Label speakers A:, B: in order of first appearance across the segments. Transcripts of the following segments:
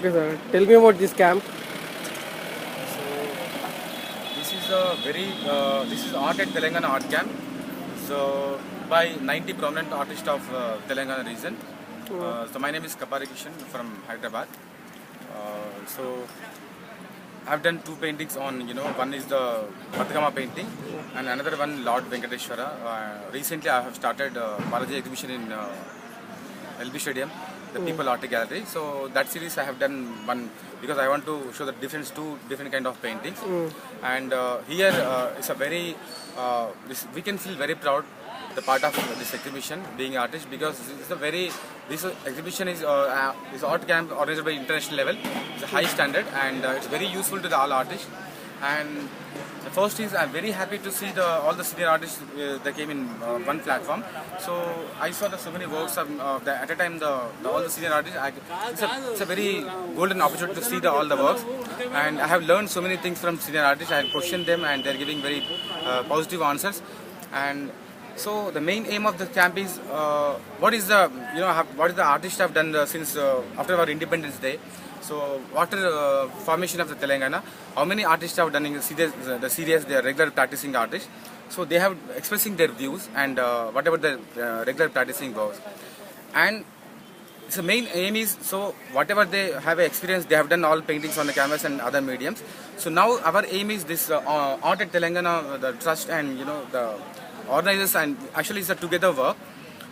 A: Okay, sir. Tell me about this camp.
B: So this is a this is Art at Telangana Art Camp. So by 90 prominent artists of Telangana region. So my name is Kapari Kishan from Hyderabad. So I've done two paintings on, one is the Bathagama painting and another one Lord Venkateshwara. Recently I have started Balaji exhibition in LB Stadium, the People Art Gallery. So that series I have done one because I want to show the difference, two different kind of paintings. And here it's a very, we can feel very proud the part of this exhibition being artist because it's a very, this exhibition is art camp organized by international level. It's a high standard and it's very useful to the all artists. And the first is I'm very happy to see all the senior artists that came in one platform. So I saw so many works of at a time all the senior artists. It's a very golden opportunity to see all the works, and I have learned so many things from senior artists. I have questioned them, and they're giving very positive answers. And so the main aim of the camp is what is the artists have done since after our Independence Day. So after formation of the Telangana, how many artists have done in the series, they are regular practicing artists. So they have expressing their views and whatever the regular practicing was. And the main aim is, so whatever they have experience, they have done all paintings on the canvas and other mediums. So now our aim is this Art at Telangana, the trust and the organizers, and actually it's a together work.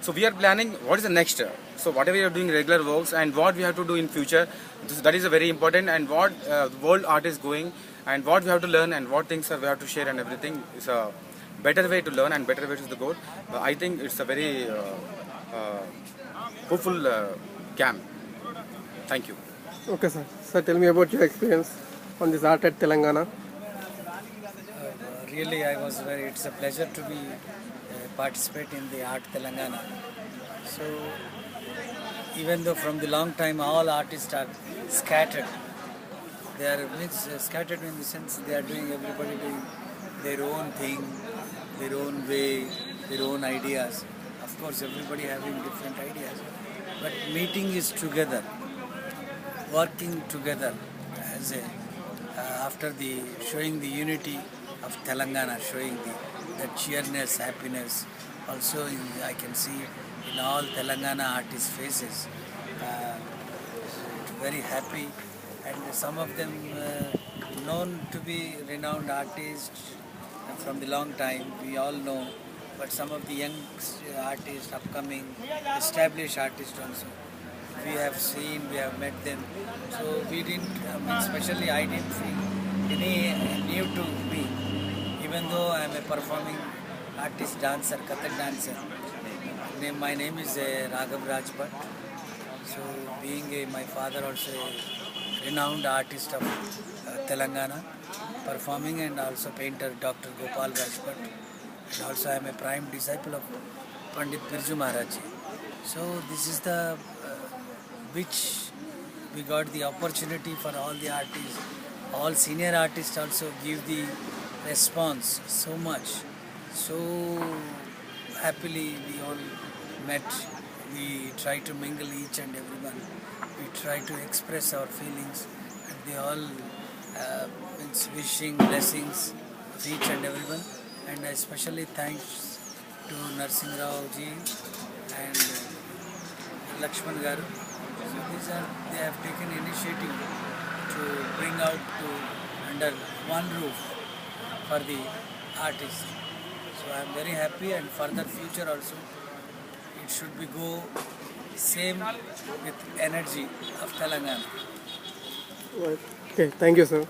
B: So we are planning what is the next. So whatever we are doing regular works and what we have to do in future, that is a very important, and what world art is going and what we have to learn and what things we have to share and everything is a better way to learn and better way to the goal. I think it's a very hopeful camp. Thank you.
A: Okay, sir. Sir, tell me about your experience on this Art at Telangana.
C: Really, it's a pleasure to be participate in the Art Telangana. So, even though from the long time all artists are scattered, they are scattered in the sense they are doing, everybody doing their own thing, their own way, their own ideas. Of course, everybody having different ideas, but meeting is together, working together as a after the showing the unity of Telangana, showing the cheerness, happiness. Also, I can see in all Telangana artists' faces, very happy, and some of them known to be renowned artists from the long time. We all know, but some of the young artists, upcoming, established artists also. We have seen, we have met them. So we didn't, especially I didn't feel any new to me. Even though I am a performing artist, dancer, Kathak dancer. My name is Raghav Rajbhat. So being my father also a renowned artist of Telangana, performing and also painter Dr. Gopal Rajbhat. And also I am a prime disciple of Pandit Birju Maharaj. So this is the which we got the opportunity for all the artists. All senior artists also give the response so much. So happily we all met. We try to mingle each and everyone. We try to express our feelings, and they all wishing blessings of each and everyone. And especially thanks to Narsingh Rao ji and Lakshman Garu. So they have taken initiative to bring out under one roof for the artists. So I am very happy, and further future also it should be go same with energy of Telangana.
A: Right. Okay, thank you, sir.